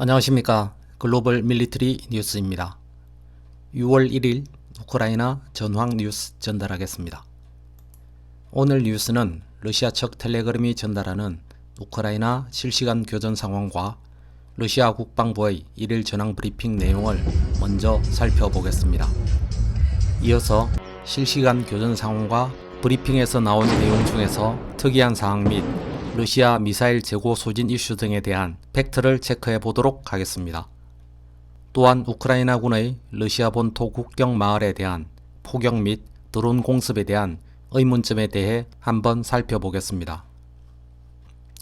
안녕하십니까. 글로벌 밀리터리 뉴스입니다. 6월 1일 우크라이나 전황 뉴스 전달하겠습니다. 오늘 뉴스는 러시아 측 텔레그램이 전달하는 우크라이나 실시간 교전 상황과 러시아 국방부의 1일 전황 브리핑 내용을 먼저 살펴보겠습니다. 이어서 실시간 교전 상황과 브리핑에서 나온 내용 중에서 특이한 사항 및 러시아 미사일 재고 소진 이슈 등에 대한 팩트를 체크해 보도록 하겠습니다. 또한 우크라이나군의 러시아 본토 국경 마을에 대한 포격 및 드론 공습에 대한 의문점에 대해 한번 살펴보겠습니다.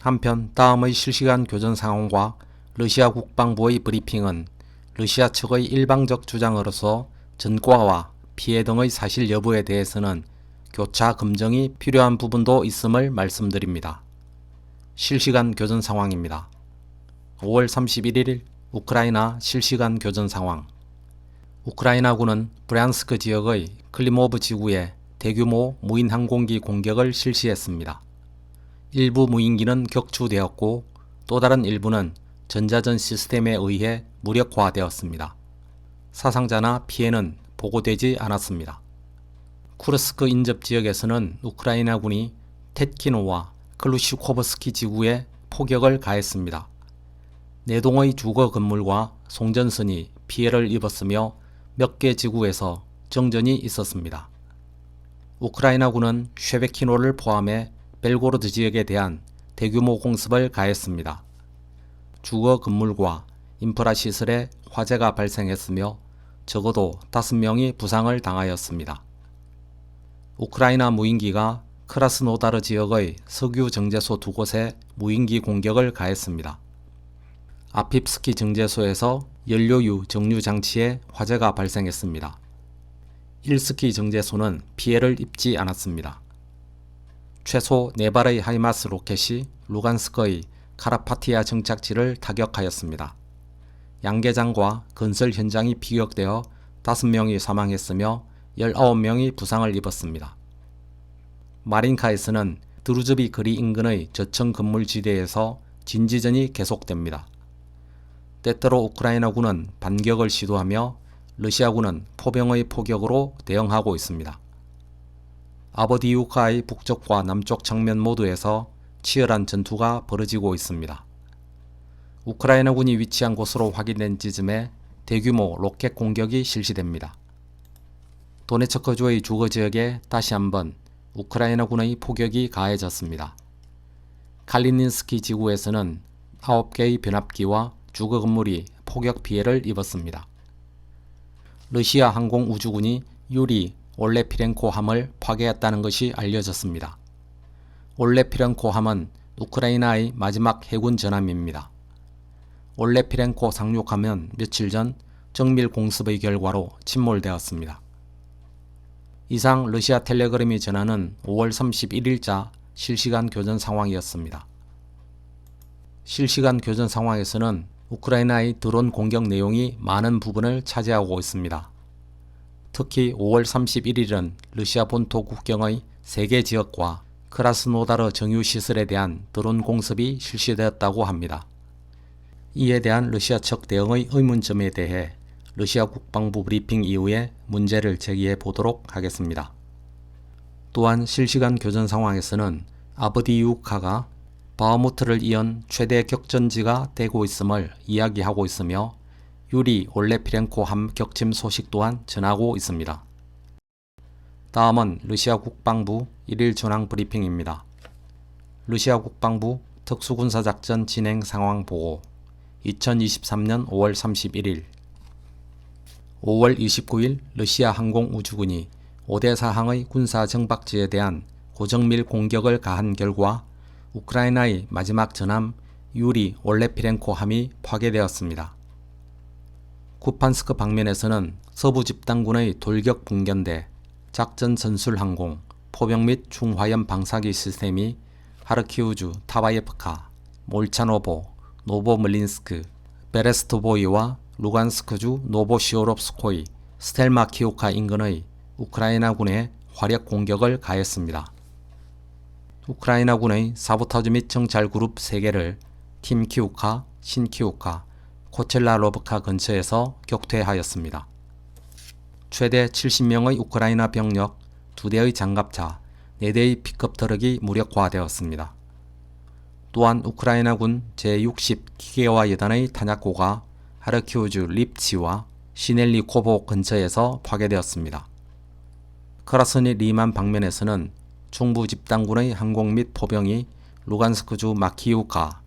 한편 다음의 실시간 교전 상황과 러시아 국방부의 브리핑은 러시아 측의 일방적 주장으로서 전과와 피해 등의 사실 여부에 대해서는 교차 검증이 필요한 부분도 있음을 말씀드립니다. 실시간 교전 상황입니다. 5월 31일 우크라이나 실시간 교전 상황. 우크라이나군은 브얀스크 지역의 클리모브 지구에 대규모 무인 항공기 공격을 실시했습니다. 일부 무인기는 격추되었고 또 다른 일부는 전자전 시스템에 의해 무력화되었습니다. 사상자나 피해는 보고되지 않았습니다. 쿠르스크 인접 지역에서는 우크라이나군이 테키노와 클루시코브스키 지구에 포격을 가했습니다. 내동의 주거 건물과 송전선이 피해를 입었으며 몇 개 지구에서 정전이 있었습니다. 우크라이나군은 쉐베키노를 포함해 벨고로드 지역에 대한 대규모 공습을 가했습니다. 주거 건물과 인프라 시설에 화재가 발생했으며 적어도 5명이 부상을 당하였습니다. 우크라이나 무인기가 크라스노다르 지역의 석유 정제소 2곳에 무인기 공격을 가했습니다. 아핍스키 정제소에서 연료유 정류 장치에 화재가 발생했습니다. 일스키 정제소는 피해를 입지 않았습니다. 최소 4발의 하이마스 로켓이 루간스크의 카라파티아 정착지를 타격하였습니다. 양계장과 건설 현장이 피격되어 5명이 사망했으며 19명이 부상을 입었습니다. 마린카에서는 드루즈비 거리 인근의 저층 건물 지대에서 진지전이 계속됩니다. 때때로 우크라이나군은 반격을 시도하며 러시아군은 포병의 포격으로 대응하고 있습니다. 아버디우카의 북쪽과 남쪽 정면 모두에서 치열한 전투가 벌어지고 있습니다. 우크라이나군이 위치한 곳으로 확인된 지점에 대규모 로켓 공격이 실시됩니다. 도네츠크주의 주거 지역에 다시 한번 우크라이나군의 포격이 가해졌습니다. 칼리닌스키 지구에서는 9개의 변압기와 주거 건물이 포격 피해를 입었습니다. 러시아 항공우주군이 유리 올레피렌코 함을 파괴했다는 것이 알려졌습니다. 올레피렌코 함은 우크라이나의 마지막 해군 전함입니다. 올레피렌코 상륙함은 며칠 전 정밀 공습의 결과로 침몰되었습니다. 이상 러시아 텔레그램이 전하는 5월 31일자 실시간 교전 상황이었습니다. 실시간 교전 상황에서는 우크라이나의 드론 공격 내용이 많은 부분을 차지하고 있습니다. 특히 5월 31일은 러시아 본토 국경의 3개 지역과 크라스노다르 정유시설에 대한 드론 공습이 실시되었다고 합니다. 이에 대한 러시아 측 대응의 의문점에 대해 러시아 국방부 브리핑 이후에 문제를 제기해 보도록 하겠습니다. 또한 실시간 교전 상황에서는 아브디유카가 바흐무트를 이은 최대 격전지가 되고 있음을 이야기하고 있으며 유리 올레피렌코 함 격침 소식 또한 전하고 있습니다. 다음은 러시아 국방부 1일 전황 브리핑입니다. 러시아 국방부 특수군사작전 진행 상황 보고 2023년 5월 31일 5월 29일 러시아 항공우주군이 오데사항의 군사 정박지에 대한 고정밀 공격을 가한 결과 우크라이나의 마지막 전함 유리 올레피렌코 함이 파괴되었습니다. 쿠판스크 방면에서는 서부 집단군의 돌격 분견대, 작전 전술항공, 포병 및 중화염 방사기 시스템이 하르키우주 타바예프카, 몰차노보, 노보멀린스크, 베레스토보이와 루간스크주 노보시오롭스코이, 스텔마키오카 인근의 우크라이나군의 화력 공격을 가했습니다. 우크라이나군의 사보타주 및 정찰 그룹 3개를 팀키우카, 신키우카, 코첼라로브카 근처에서 격퇴하였습니다. 최대 70명의 우크라이나 병력, 2대의 장갑차, 4대의 픽업 트럭이 무력화되었습니다. 또한 우크라이나군 제60 기계화 여단의 탄약고가 하르키우주 립치와 시넬리코보 근처에서 파괴되었습니다. 크라스니 리만 방면에서는 중부 집단군의 항공 및 포병이 루간스크주 마키우카,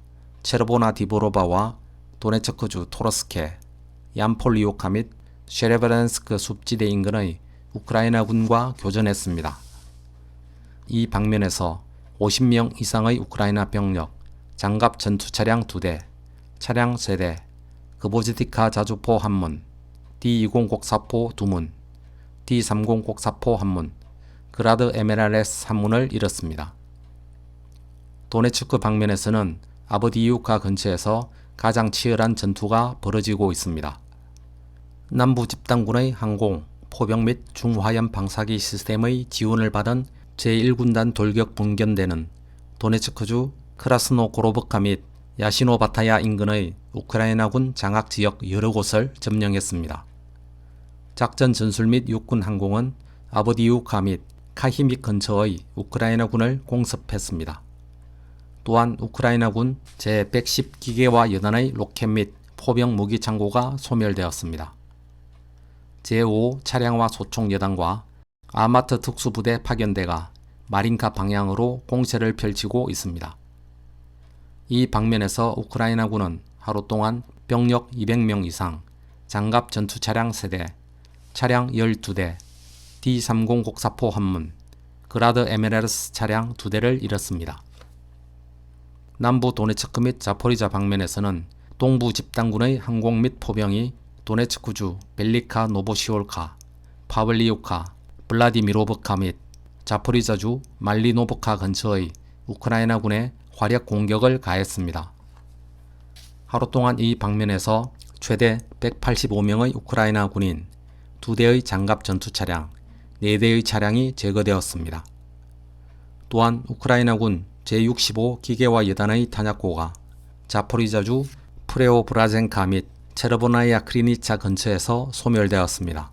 체르보나 디보로바와 도네츠크주 토르스케, 얀폴리오카 및 쉐레베렌스크 숲지대 인근의 우크라이나군과 교전했습니다. 이 방면에서 50명 이상의 우크라이나 병력, 장갑 전투차량 2대, 차량 3대, 그보지티카 자주포 1문, D20 곡사포 2문, D30 곡사포 1문, 그라드 에메랄레스 1문을 잃었습니다. 도네츠크 방면에서는 아브디이우카 근처에서 가장 치열한 전투가 벌어지고 있습니다. 남부 집단군의 항공, 포병 및 중화염 방사기 시스템의 지원을 받은 제1군단 돌격 분견대는 도네츠크주 크라스노고로브카 및 야시노바타야 인근의 우크라이나군 장악지역 여러 곳을 점령했습니다. 작전 전술 및 육군 항공은 아브디이우카 및 카히믹 근처의 우크라이나군을 공습했습니다. 또한 우크라이나군 제110 기계화 여단의 로켓 및 포병 무기 창고가 소멸되었습니다. 제5 차량화 소총 여단과 아마트 특수부대 파견대가 마린카 방향으로 공세를 펼치고 있습니다. 이 방면에서 우크라이나군은 하루 동안 병력 200명 이상, 장갑 전투차량 3대, 차량 12대, D30 곡사포 1문, 그라드 에메랄스 차량 2대를 잃었습니다. 남부 도네츠크 및 자포리자 방면에서는 동부 집단군의 항공 및 포병이 도네츠크주 벨리카 노보시올카, 파블리우카, 블라디미로브카 및 자포리자주 말리노브카 근처의 우크라이나군에 화력 공격을 가했습니다. 하루 동안 이 방면에서 최대 185명의 우크라이나 군인, 2대의 장갑 전투차량, 4대의 차량이 제거되었습니다. 또한 우크라이나군 제65 기계화 여단의 탄약고가 자포리자주 프레오브라젠카 및 체르보나야 크리니차 근처에서 소멸되었습니다.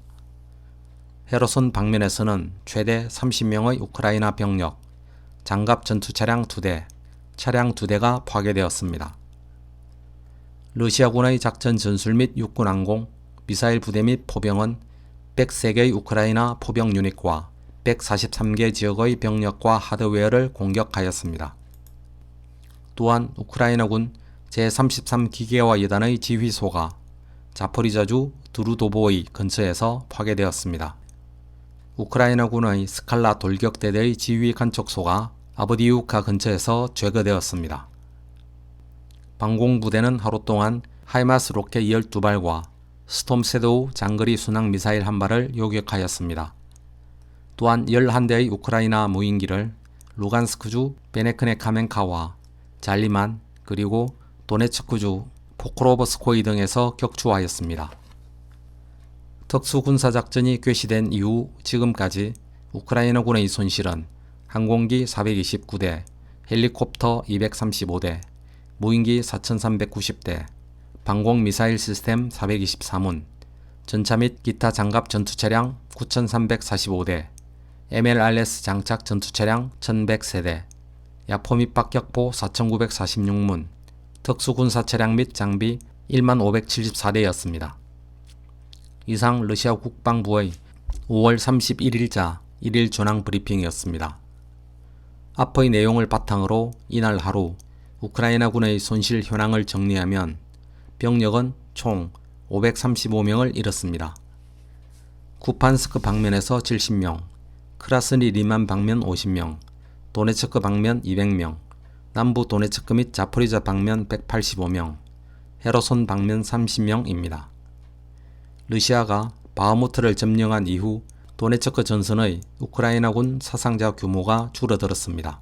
헤르손 방면에서는 최대 30명의 우크라이나 병력, 장갑 전투차량 2대, 차량 2대가 파괴되었습니다. 러시아군의 작전 전술 및 육군 항공, 미사일 부대 및 포병은 103개의 우크라이나 포병 유닛과 143개 지역의 병력과 하드웨어를 공격하였습니다. 또한 우크라이나군 제33 기계화 여단의 지휘소가 자포리자주 드루도보이 근처에서 파괴되었습니다. 우크라이나군의 스칼라 돌격대대의 지휘 간척소가 아브디이우카 근처에서 제거되었습니다. 방공부대는 하루 동안 하이마스 로켓 12발과 스톰 섀도우 장거리 순항 미사일 1발을 요격하였습니다. 또한 11대의 우크라이나 무인기를 루간스크주 베네크네 카멘카와 잘리만 그리고 도네츠크주 포크로버스코이 등에서 격추하였습니다. 특수군사작전이 개시된 이후 지금까지 우크라이나군의 손실은 항공기 429대, 헬리콥터 235대, 무인기 4390대, 방공미사일 시스템 423문, 전차 및 기타 장갑 전투차량 9345대, MLRS 장착 전투차량 1100세대, 야포 및 박격포 4946문, 특수군사차량 및 장비 1574대였습니다. 이상 러시아 국방부의 5월 31일자 1일 전황 브리핑이었습니다. 앞의 내용을 바탕으로 이날 하루 우크라이나군의 손실 현황을 정리하면 병력은 총 535명을 잃었습니다. 쿠판스크 방면에서 70명, 크라스니 리만 방면 50명, 도네츠크 방면 200명, 남부 도네츠크 및 자포리자 방면 185명, 헤르손 방면 30명입니다. 러시아가 바흐무트를 점령한 이후 도네츠크 전선의 우크라이나군 사상자 규모가 줄어들었습니다.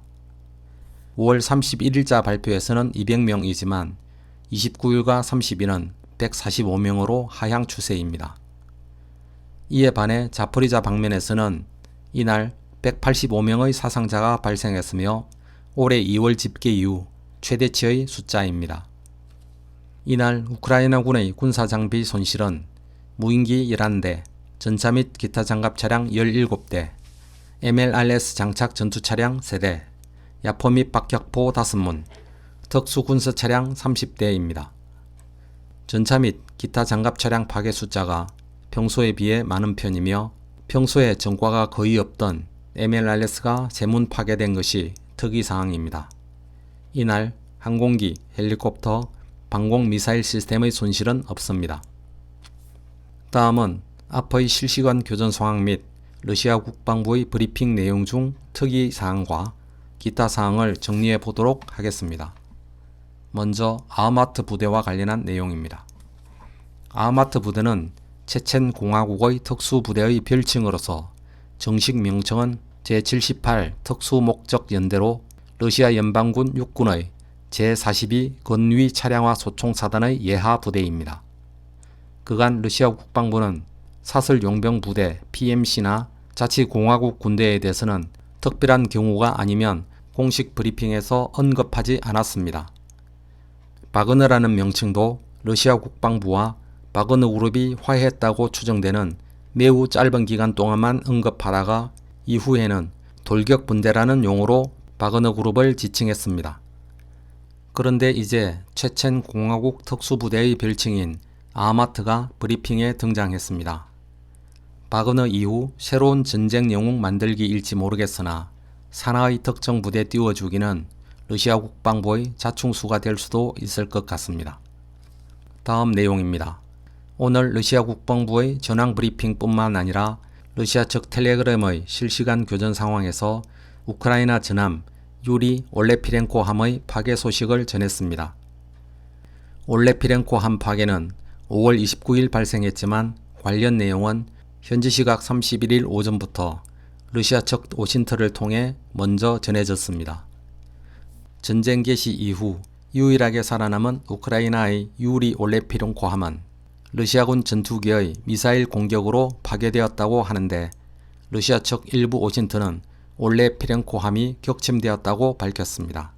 5월 31일자 발표에서는 200명이지만 29일과 30일은 145명으로 하향 추세입니다. 이에 반해 자포리자 방면에서는 이날 185명의 사상자가 발생했으며 올해 2월 집계 이후 최대치의 숫자입니다. 이날 우크라이나군의 군사장비 손실은 무인기 11대, 전차 및 기타 장갑 차량 17대, MLRS 장착 전투 차량 3대, 야포 및 박격포 5문, 특수군사 차량 30대입니다. 전차 및 기타 장갑 차량 파괴 숫자가 평소에 비해 많은 편이며 평소에 전과가 거의 없던 MLRS가 세문 파괴된 것이 특이사항입니다. 이날 항공기, 헬리콥터, 방공 미사일 시스템의 손실은 없습니다. 다음은 앞의 실시간 교전 상황 및 러시아 국방부의 브리핑 내용 중 특이사항과 기타 사항을 정리해 보도록 하겠습니다. 먼저 아흐마트 부대와 관련한 내용입니다. 아흐마트 부대는 체첸 공화국의 특수부대의 별칭으로서 정식 명칭은 제78 특수목적연대로 러시아 연방군 육군의 제42 건위 차량화 소총사단의 예하 부대입니다. 그간 러시아 국방부는 사설 용병 부대 PMC나 자치공화국 군대에 대해서는 특별한 경우가 아니면 공식 브리핑에서 언급하지 않았습니다. 바그너라는 명칭도 러시아 국방부와 바그너 그룹이 화해했다고 추정되는 매우 짧은 기간 동안만 언급하다가 이후에는 돌격분대라는 용어로 바그너 그룹을 지칭했습니다. 그런데 이제 체첸 공화국 특수부대의 별칭인 아흐마트가 브리핑에 등장했습니다. 바그너 이후 새로운 전쟁 영웅 만들기일지 모르겠으나 산하의 특정 부대 띄워주기는 러시아 국방부의 자충수가 될 수도 있을 것 같습니다. 다음 내용입니다. 오늘 러시아 국방부의 전황 브리핑뿐만 아니라 러시아 측 텔레그램의 실시간 교전 상황에서 우크라이나 전함 유리 올레피렌코 함의 파괴 소식을 전했습니다. 올레피렌코 함 파괴는 5월 29일 발생했지만 관련 내용은 현지 시각 31일 오전부터 러시아 측 오신트를 통해 먼저 전해졌습니다. 전쟁 개시 이후 유일하게 살아남은 우크라이나의 유리 올레피렌코 함은 러시아군 전투기의 미사일 공격으로 파괴되었다고 하는데 러시아 측 일부 오신트는 올레피렌코 함이 격침되었다고 밝혔습니다.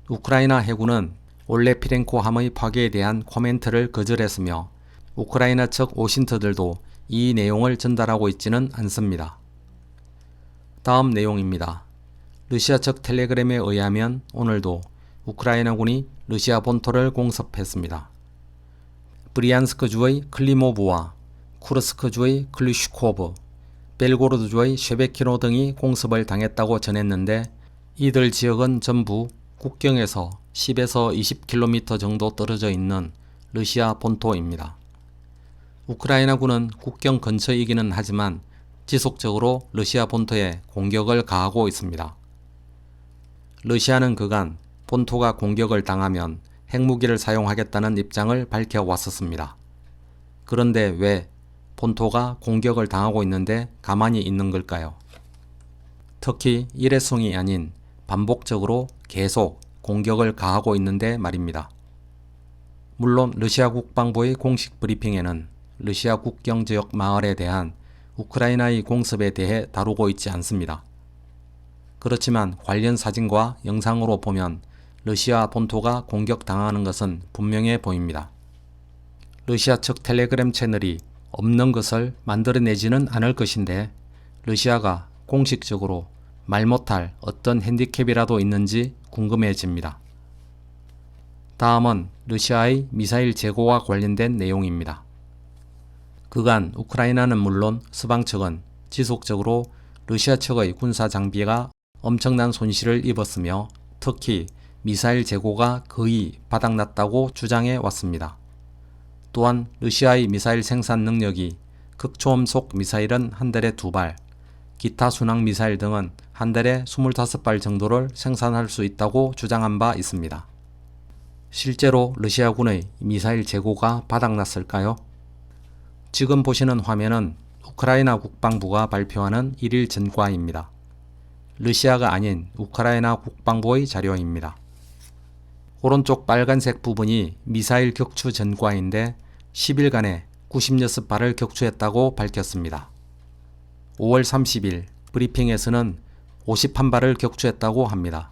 우크라이나 해군은 올레피렌코 함의 파괴에 대한 코멘트를 거절했으며 우크라이나 측 오신트들도 이 내용을 전달하고 있지는 않습니다. 다음 내용입니다. 러시아 측 텔레그램에 의하면 오늘도 우크라이나군이 러시아 본토를 공습했습니다. 브리안스크주의 클리모브와 쿠르스크주의 클리슈코브, 벨고로드주의 쉐베키노 등이 공습을 당했다고 전했는데 이들 지역은 전부 국경에서 10에서 20km 정도 떨어져 있는 러시아 본토입니다. 우크라이나군은 국경 근처이기는 하지만 지속적으로 러시아 본토에 공격을 가하고 있습니다. 러시아는 그간 본토가 공격을 당하면 핵무기를 사용하겠다는 입장을 밝혀왔었습니다. 그런데 왜 본토가 공격을 당하고 있는데 가만히 있는 걸까요? 특히 일회성이 아닌 반복적으로 계속 공격을 가하고 있는데 말입니다. 물론 러시아 국방부의 공식 브리핑에는 러시아 국경 지역 마을에 대한 우크라이나의 공습에 대해 다루고 있지 않습니다. 그렇지만 관련 사진과 영상으로 보면 러시아 본토가 공격당하는 것은 분명해 보입니다. 러시아 측 텔레그램 채널이 없는 것을 만들어내지는 않을 것인데 러시아가 공식적으로 말 못할 어떤 핸디캡이라도 있는지 궁금해집니다. 다음은 러시아의 미사일 재고와 관련된 내용입니다. 그간 우크라이나는 물론 서방 측은 지속적으로 러시아 측의 군사 장비가 엄청난 손실을 입었으며 특히 미사일 재고가 거의 바닥났다고 주장해 왔습니다. 또한 러시아의 미사일 생산 능력이 극초음속 미사일은 한 달에 2발, 기타 순항 미사일 등은 한 달에 25발 정도를 생산할 수 있다고 주장한 바 있습니다. 실제로 러시아군의 미사일 재고가 바닥났을까요? 지금 보시는 화면은 우크라이나 국방부가 발표하는 1일 전과입니다. 러시아가 아닌 우크라이나 국방부의 자료입니다. 오른쪽 빨간색 부분이 미사일 격추 전과인데 10일간에 96발을 격추했다고 밝혔습니다. 5월 30일 브리핑에서는 51발을 격추했다고 합니다.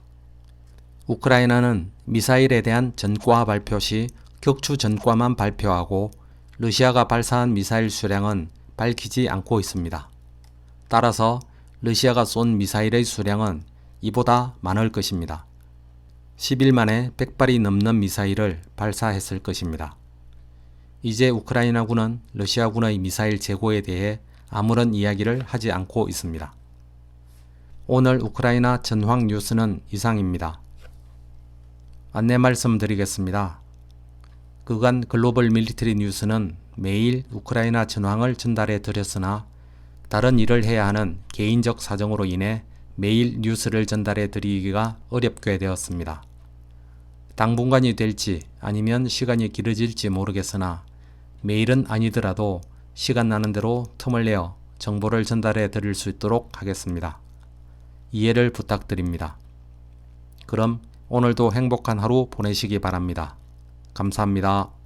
우크라이나는 미사일에 대한 전과 발표 시 격추 전과만 발표하고 러시아가 발사한 미사일 수량은 밝히지 않고 있습니다. 따라서 러시아가 쏜 미사일의 수량은 이보다 많을 것입니다. 10일 만에 100발이 넘는 미사일을 발사했을 것입니다. 이제 우크라이나군은 러시아군의 미사일 재고에 대해 아무런 이야기를 하지 않고 있습니다. 오늘 우크라이나 전황 뉴스는 이상입니다. 안내 말씀드리겠습니다. 그간 글로벌 밀리터리 뉴스는 매일 우크라이나 전황을 전달해 드렸으나 다른 일을 해야 하는 개인적 사정으로 인해 매일 뉴스를 전달해 드리기가 어렵게 되었습니다. 당분간이 될지 아니면 시간이 길어질지 모르겠으나 매일은 아니더라도 시간 나는 대로 틈을 내어 정보를 전달해 드릴 수 있도록 하겠습니다. 이해를 부탁드립니다. 그럼 오늘도 행복한 하루 보내시기 바랍니다. 감사합니다.